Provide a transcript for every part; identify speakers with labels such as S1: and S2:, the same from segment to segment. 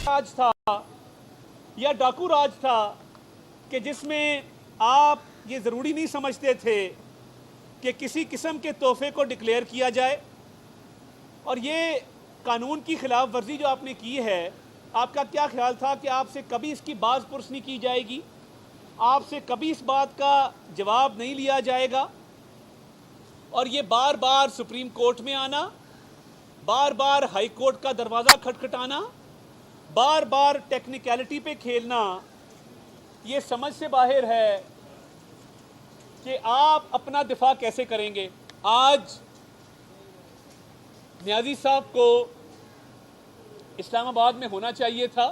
S1: राज था या डाकू राज था कि जिसमें आप ये ज़रूरी नहीं समझते थे कि किसी किस्म के तोहफे को डिक्लेयर किया जाए, और ये कानून की खिलाफ वर्जी जो आपने की है, आपका क्या ख्याल था कि आपसे कभी इसकी बाज़ पुरस नहीं की जाएगी, आपसे कभी इस बात का जवाब नहीं लिया जाएगा, और ये बार बार सुप्रीम कोर्ट में आना, बार बार हाई कोर्ट का दरवाज़ा खटखटाना, बार बार टेक्निकलिटी पे खेलना, ये समझ से बाहर है कि आप अपना दिफा कैसे करेंगे। आज नियाज़ी साहब को इस्लामाबाद में होना चाहिए था,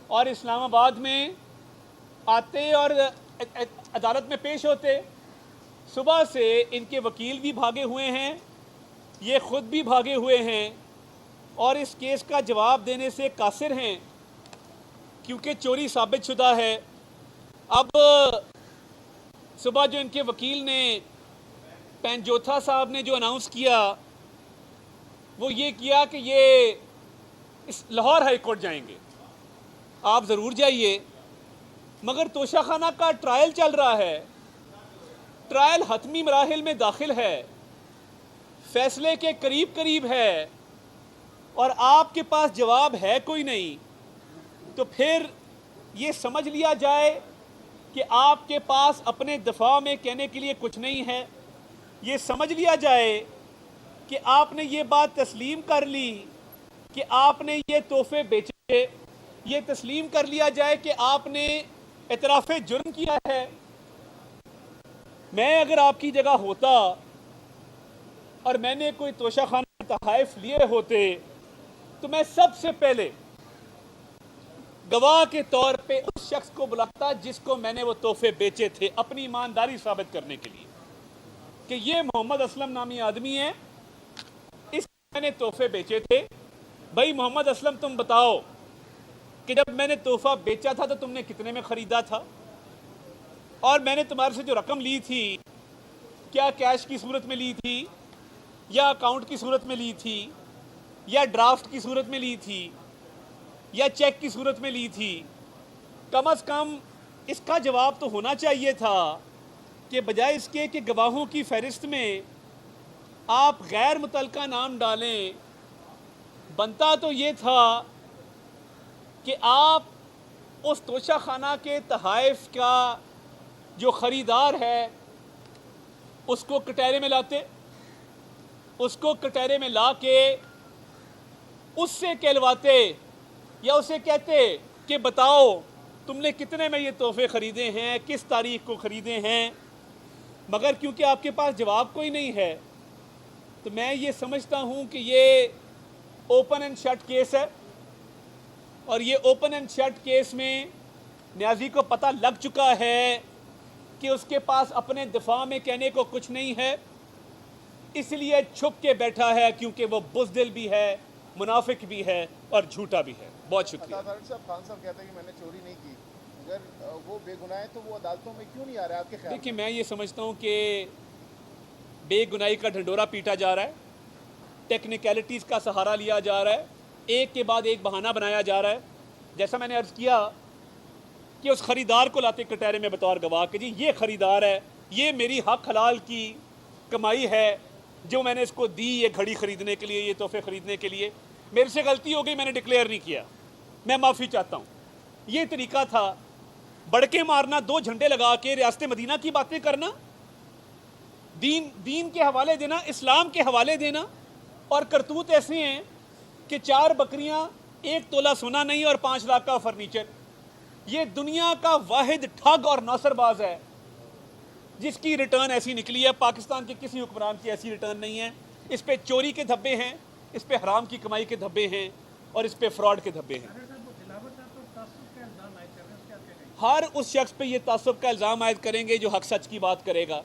S1: और इस्लामाबाद में आते और अदालत में पेश होते। सुबह से इनके वकील भी भागे हुए हैं, ये ख़ुद भी भागे हुए हैं, और इस केस का जवाब देने से कासिर हैं क्योंकि चोरी साबित शुदा है। अब सुबह जो इनके वकील ने, पेंजोथा साहब ने जो अनाउंस किया, वो ये किया कि ये इस लाहौर हाई कोर्ट जाएंगे। आप ज़रूर जाइए, मगर तोशाखाना का ट्रायल चल रहा है, ट्रायल हतमी मराहिल में दाखिल है, फैसले के करीब करीब है, और आपके पास जवाब है कोई नहीं। तो फिर ये समझ लिया जाए कि आपके पास अपने दफा में कहने के लिए कुछ नहीं है। ये समझ लिया जाए कि आपने ये बात तस्लीम कर ली कि आपने ये तोहफे बेचे। ये तस्लीम कर लिया जाए कि आपने इतराफ़े जुर्म किया है। मैं अगर आपकी जगह होता और मैंने कोई तोशाखाना तहाइफ लिए होते, तो मैं सबसे पहले गवाह के तौर पे उस शख्स को बुलाता जिसको मैंने वो तोहफे बेचे थे, अपनी ईमानदारी साबित करने के लिए कि ये मोहम्मद असलम नामी आदमी है, इस मैंने तोहफे बेचे थे। भाई मोहम्मद असलम, तुम बताओ कि जब मैंने तोहफा बेचा था तो तुमने कितने में ख़रीदा था, और मैंने तुम्हारे से जो रकम ली थी, क्या कैश की सूरत में ली थी, या अकाउंट की सूरत में ली थी, या ड्राफ्ट की सूरत में ली थी, या चेक की सूरत में ली थी। कम अज़ कम इसका जवाब तो होना चाहिए था कि बजाय इसके कि गवाहों की फहरिस्त में आप गैर मुतल्लका नाम डालें, बनता तो ये था कि आप उस तोशाखाना के तहाइफ का जो ख़रीदार है उसको कटहरे में लाते, उसको कटहरे में ला के उससे कहलवाते या उसे कहते कि बताओ तुमने कितने में ये तोहफे ख़रीदे हैं, किस तारीख को ख़रीदे हैं। मगर क्योंकि आपके पास जवाब कोई नहीं है, तो मैं ये समझता हूँ कि ये ओपन एंड शट केस है, और ये ओपन एंड शट केस में न्याजी को पता लग चुका है कि उसके पास अपने दिफा में कहने को कुछ नहीं है, इसलिए छुप के बैठा है, क्योंकि वो बुज़दिल भी है, मुनाफिक भी है और झूठा भी है। बहुत शुक्रिया।
S2: खान साहब कहते हैं कि मैंने चोरी नहीं की, अगर वो बेगुनाह है तो वो अदालतों में क्यों नहीं आ रहा है आपके ख्याल?
S1: देखिए, मैं ये समझता हूँ कि बेगुनाही का ढंडोरा पीटा जा रहा है, टेक्निकलिटीज़ का सहारा लिया जा रहा है, एक के बाद एक बहाना बनाया जा रहा है। जैसा मैंने अर्ज़ किया कि उस ख़रीदार को लाते कटहरे में बतौर गवाह कि जी ये ख़रीदार है, ये मेरी हक हलाल की कमाई है जो मैंने इसको दी ये घड़ी ख़रीदने के लिए, ये तोहफे ख़रीदने के लिए। मेरे से गलती हो गई, मैंने डिक्लेयर नहीं किया, मैं माफ़ी चाहता हूँ। ये तरीका था, बड़के मारना, दो झंडे लगा के रियासत मदीना की बातें करना, दीन के हवाले देना, इस्लाम के हवाले देना, और करतूत ऐसे हैं कि 4 बकरियां, 1 तोला सोना नहीं और 5 लाख का फर्नीचर। ये दुनिया का वाहिद ठग और नौसरबाज है जिसकी रिटर्न ऐसी निकली है। पाकिस्तान के किसी हुक्मरान की ऐसी रिटर्न नहीं है। इस पे चोरी के धब्बे हैं, इस पे हराम की कमाई के धब्बे हैं, और इस पे फ्रॉड के धब्बे हैं। हर उस शख्स पे ये तासुब का इल्ज़ाम आयद करेंगे जो हक सच की बात करेगा।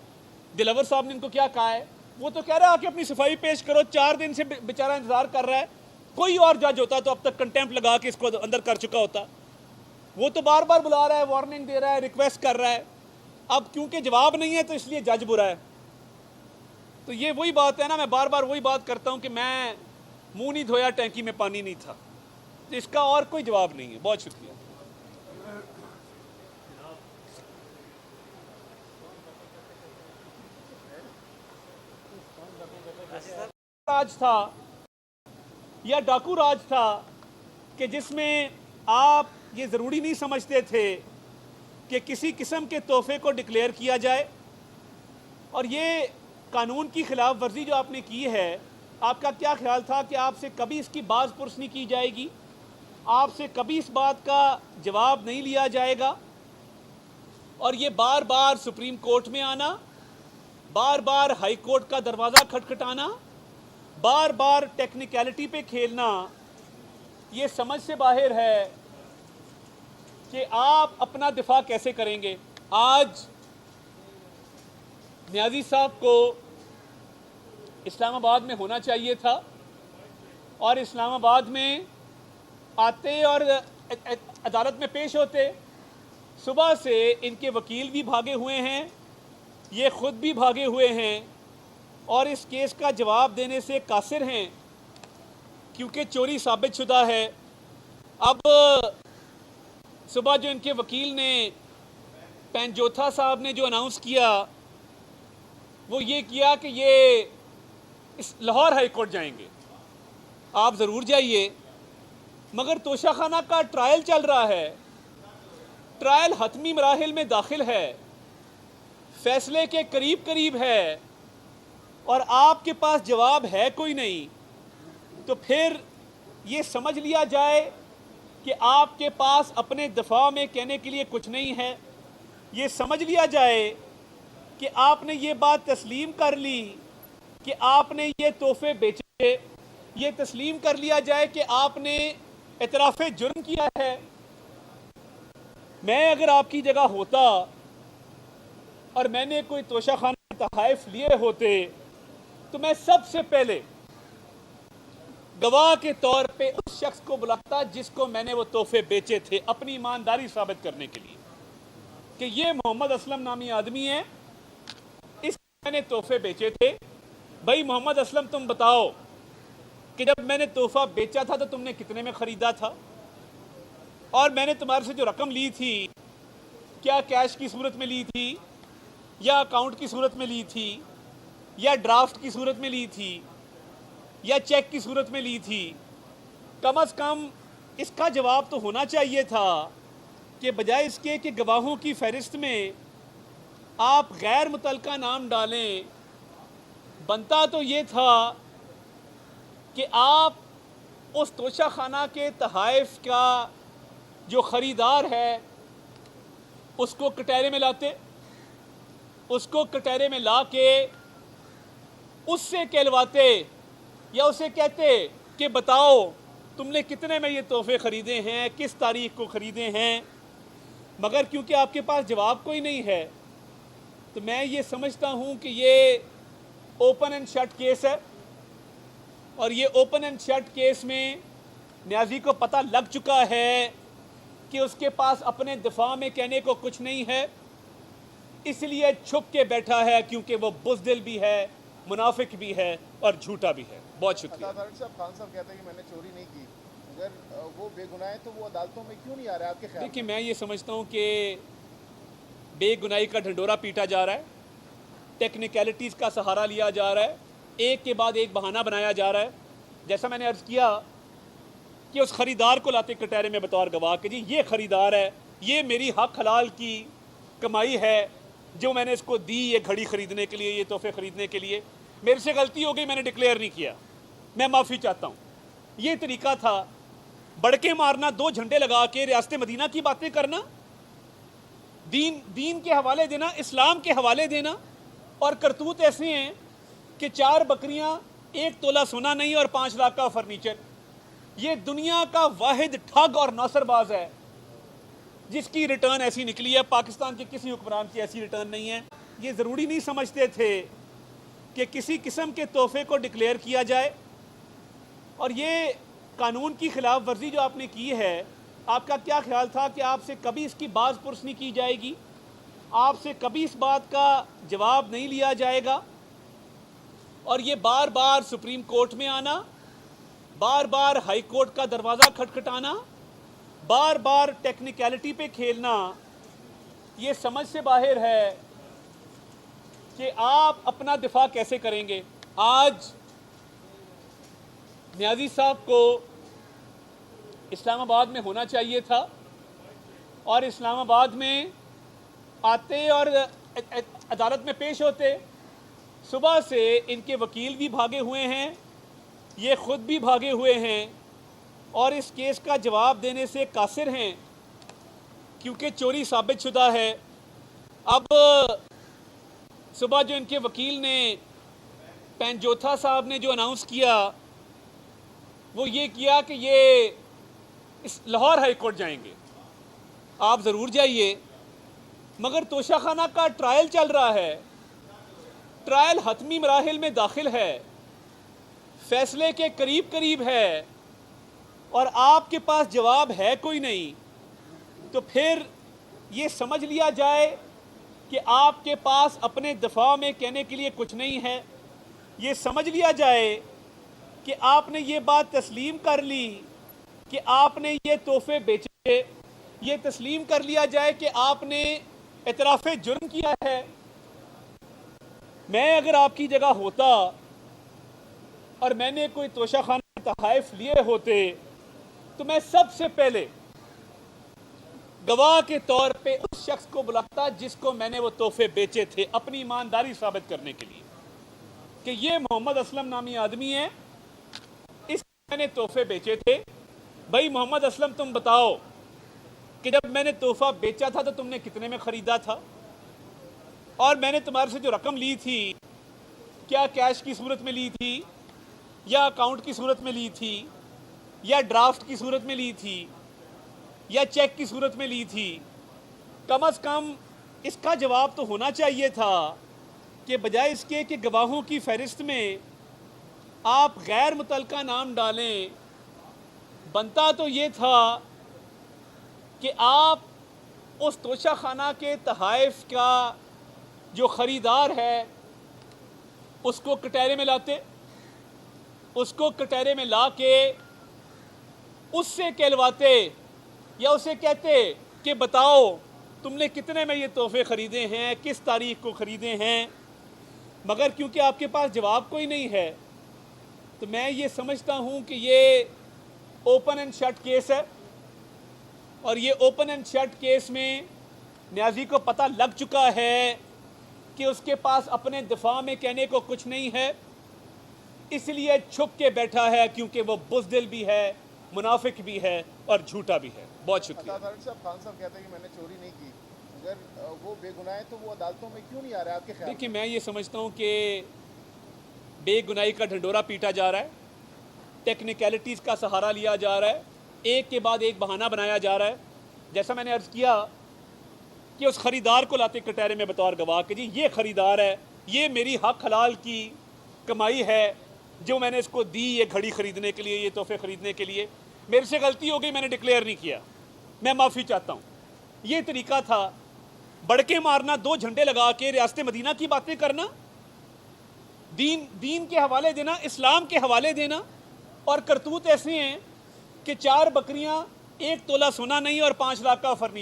S1: दिलावर साहब ने इनको क्या कहा है? वो तो कह रहा है आके अपनी सफाई पेश करो। 4 दिन से बेचारा इंतजार कर रहा है। कोई और जज होता तो अब तक कंटेम्प्ट लगा के इसको अंदर कर चुका होता। वो तो बार बार बुला रहा है, वार्निंग दे रहा है, रिक्वेस्ट कर रहा है। अब क्योंकि जवाब नहीं है तो इसलिए जज बुरा है। तो ये वही बात है ना, मैं बार बार वही बात करता हूँ कि मैं मुंह नहीं धोया, टैंकी में पानी नहीं था। تو اس کا اور کوئی جواب نہیں ہے. بہت شکریہ. راج تھا یا ڈاکو راج تھا کہ جس میں آپ یہ ضروری نہیں سمجھتے تھے کہ کسی قسم کے تحفے کو ڈکلیئر کیا جائے, اور یہ قانون کی خلاف ورزی جو آپ نے کی ہے, آپ کا کیا خیال تھا کہ آپ سے کبھی اس کی باز پرس نہیں کی جائے گی, آپ سے کبھی اس بات کا جواب نہیں لیا جائے گا, اور یہ بار بار سپریم کورٹ میں آنا, بار بار ہائی کورٹ کا دروازہ کھٹکھٹانا, بار بار ٹیکنیکلٹی پہ کھیلنا, یہ سمجھ سے باہر ہے کہ آپ اپنا دفاع کیسے کریں گے. آج نیازی صاحب کو اسلام آباد میں ہونا چاہیے تھا, اور اسلام آباد میں آتے اور عدالت میں پیش ہوتے. صبح سے ان کے وکیل بھی بھاگے ہوئے ہیں, یہ خود بھی بھاگے ہوئے ہیں, اور اس کیس کا جواب دینے سے قاصر ہیں کیونکہ چوری ثابت شدہ ہے. اب صبح جو ان کے وکیل نے, پینجوتھا صاحب نے جو اناؤنس کیا, وہ یہ کیا کہ یہ لاہور ہائی کورٹ جائیں گے. آپ ضرور جائیے, مگر توشہ خانہ کا ٹرائل چل رہا ہے, ٹرائل حتمی مراحل میں داخل ہے, فیصلے کے قریب قریب ہے, اور آپ کے پاس جواب ہے کوئی نہیں. تو پھر یہ سمجھ لیا جائے کہ آپ کے پاس اپنے دفاع میں کہنے کے لیے کچھ نہیں ہے, یہ سمجھ لیا جائے کہ آپ نے یہ بات تسلیم کر لی کہ آپ نے یہ تحفے بیچے, یہ تسلیم کر لیا جائے کہ آپ نے اعتراف جرم کیا ہے. میں اگر آپ کی جگہ ہوتا اور میں نے کوئی توشہ خانہ تحائف لیے ہوتے, تو میں سب سے پہلے گواہ کے طور پہ اس شخص کو بلاتا جس کو میں نے وہ تحفے بیچے تھے, اپنی ایمانداری ثابت کرنے کے لیے کہ یہ محمد اسلم نامی آدمی ہے, اس کو میں نے تحفے بیچے تھے. بھائی محمد اسلم, تم بتاؤ کہ جب میں نے تحفہ بیچا تھا تو تم نے کتنے میں خریدا تھا, اور میں نے تمہارے سے جو رقم لی تھی کیا کیش کی صورت میں لی تھی, یا اکاؤنٹ کی صورت میں لی تھی, یا ڈرافٹ کی صورت میں لی تھی, یا چیک کی صورت میں لی تھی. کم از کم اس کا جواب تو ہونا چاہیے تھا کہ بجائے اس کے کہ گواہوں کی فہرست میں آپ غیر متعلقہ نام ڈالیں, بنتا تو یہ تھا کہ آپ اس توشہ خانہ کے تحائف کا جو خریدار ہے اس کو کٹہرے میں لاتے, اس کو کٹہرے میں لا کے اس سے کہلواتے یا اسے کہتے کہ بتاؤ تم نے کتنے میں یہ تحفے خریدے ہیں, کس تاریخ کو خریدے ہیں. مگر کیونکہ آپ کے پاس جواب کوئی نہیں ہے, تو میں یہ سمجھتا ہوں کہ یہ اوپن اینڈ شٹ کیس ہے, اور یہ اوپن اینڈ شٹ کیس میں نیازی کو پتہ لگ چکا ہے کہ اس کے پاس اپنے دفاع میں کہنے کو کچھ نہیں ہے, اس لیے چھپ کے بیٹھا ہے کیونکہ وہ بزدل بھی ہے, منافق بھی ہے, اور جھوٹا بھی ہے. بہت شکریہ.
S2: صاحب خان صاحب کہتے ہیں کہ میں نے چوری نہیں کی, اگر وہ بے گناہ ہیں تو وہ عدالتوں میں کیوں نہیں آ رہے آپ کے خیال؟
S1: دیکھیں, میں یہ سمجھتا ہوں کہ بے گناہی کا ڈھنڈورا پیٹا جا رہا ہے, ٹیکنیکلٹیز کا سہارا لیا جا رہا ہے, ایک کے بعد ایک بہانہ بنایا جا رہا ہے. جیسا میں نے عرض کیا کہ اس خریدار کو لاتے کٹہرے میں بطور گواہ کہ جی یہ خریدار ہے, یہ میری حق حلال کی کمائی ہے جو میں نے اس کو دی یہ گھڑی خریدنے کے لیے, یہ تحفے خریدنے کے لیے, میرے سے غلطی ہو گئی, میں نے ڈکلیئر نہیں کیا, میں معافی چاہتا ہوں. یہ طریقہ تھا. بڑکے مارنا, دو جھنڈے لگا کے ریاست مدینہ کی باتیں کرنا, دین کے حوالے دینا, اسلام کے حوالے دینا, اور کرتوت ایسے ہیں کہ 4 بکریاں, 1 تولہ سونا نہیں, اور 5 لاکھ کا فرنیچر. یہ دنیا کا واحد ٹھگ اور نوسر باز ہے جس کی ریٹرن ایسی نکلی ہے. پاکستان کے کسی حکمران کی ایسی ریٹرن نہیں ہے. یہ ضروری نہیں سمجھتے تھے کہ کسی قسم کے تحفے کو ڈکلیئر کیا جائے, اور یہ قانون کی خلاف ورزی جو آپ نے کی ہے, آپ کا کیا خیال تھا کہ آپ سے کبھی اس کی باز پرس نہیں کی جائے گی, آپ سے کبھی اس بات کا جواب نہیں لیا جائے گا, اور یہ بار بار سپریم کورٹ میں آنا, बार बार हाई कोर्ट का दरवाज़ा खटखटाना, बार बार टेक्निकलिटी पे खेलना, ये समझ से बाहर है कि आप अपना दिफा कैसे करेंगे। आज नियाज़ी साहब को इस्लामाबाद में होना चाहिए था और इस्लामाबाद में आते और अदालत में पेश होते। सुबह से इनके वकील भी भागे हुए हैं, ये ख़ुद भी भागे हुए हैं और इस केस का जवाब देने से कासिर हैं क्योंकि चोरी साबित शुदा है। अब सुबह जो इनके वकील ने, पेंजोथा साहब ने जो अनाउंस किया वो ये किया कि ये इस लाहौर हाई कोर्ट जाएंगे। आप ज़रूर जाइए, मगर तोशाखाना का ट्रायल चल रहा है, ट्रायल हतमी मराहिल में दाखिल है, फैसले के करीब करीब है और आपके पास जवाब है कोई नहीं। तो फिर ये समझ लिया जाए कि आपके पास अपने दफा में कहने के लिए कुछ नहीं है। ये समझ लिया जाए कि आपने ये बात तस्लीम कर ली कि आपने ये तोहफे बेचे। ये तस्लीम कर लिया जाए कि आपने इतराफ़े जुर्म किया है। मैं अगर आपकी जगह होता और मैंने कोई तोशाखाना तहाइफ लिए होते तो मैं सबसे पहले गवाह के तौर पे उस शख्स को बुलाता जिसको मैंने वो तोहफे बेचे थे, अपनी ईमानदारी साबित करने के लिए कि ये मोहम्मद असलम नामी आदमी है, इस मैंने तोहफे बेचे थे। भाई मोहम्मद असलम, तुम बताओ कि जब मैंने तोहफा बेचा था तो तुमने कितने में ख़रीदा था और मैंने तुम्हारे से जो रकम ली थी क्या कैश की सूरत में ली थी या अकाउंट की सूरत में ली थी या ड्राफ्ट की सूरत में ली थी या चेक की सूरत में ली थी। कम से कम इसका जवाब तो होना चाहिए था कि बजाय इसके कि गवाहों की फहरिस्त में आप गैर मुतलका नाम डालें, बनता तो ये था कि आप उस तोशाखाना के तहाइफ का जो ख़रीदार है उसको कटहरे में लाते, उसको कटहरे में ला के उससे कहलवाते या उसे कहते कि बताओ तुमने कितने में ये तोहफे ख़रीदे हैं, किस तारीख को ख़रीदे हैं। मगर क्योंकि आपके पास जवाब कोई नहीं है तो मैं ये समझता हूँ कि ये ओपन एंड शट केस है और ये ओपन एंड शट केस में न्याजी को पता लग चुका है कि उसके पास अपने दिफा में कहने को कुछ नहीं है, इसलिए छुप के बैठा है क्योंकि वो बुज़दिल भी है, मुनाफिक भी है और झूठा भी है। बहुत शुक्रिया।
S2: साहब, खान साहब कहते हैं कि मैंने चोरी नहीं की, अगर वो बेगुनाह है तो वो अदालतों में क्यों नहीं आ रहा है आपके ख्याल?
S1: देखिए, मैं ये समझता हूँ कि बेगुनाही का ढंडोरा पीटा जा रहा है, टेक्निकलिटीज़ का सहारा लिया जा रहा है, एक के बाद एक बहाना बनाया जा रहा है। जैसा मैंने अर्ज़ किया कि उस ख़रीदार को लाते कटहरे में बतौर गवाह कि जी ये ख़रीदार है, ये मेरी हक हलाल की कमाई है जो मैंने इसको दी ये घड़ी ख़रीदने के लिए, ये तोहफे ख़रीदने के लिए। मेरे से गलती हो गई, मैंने डिक्लेयर नहीं किया, मैं माफ़ी चाहता हूँ। ये तरीका था। बड़के मारना, दो झंडे लगा के रियासत मदीना की बातें करना, दीन के हवाले देना, इस्लाम के हवाले देना, और करतूत ऐसे हैं कि 4 बकरियां, 1 तोला सोना नहीं और 5 लाख का फर्नीचर।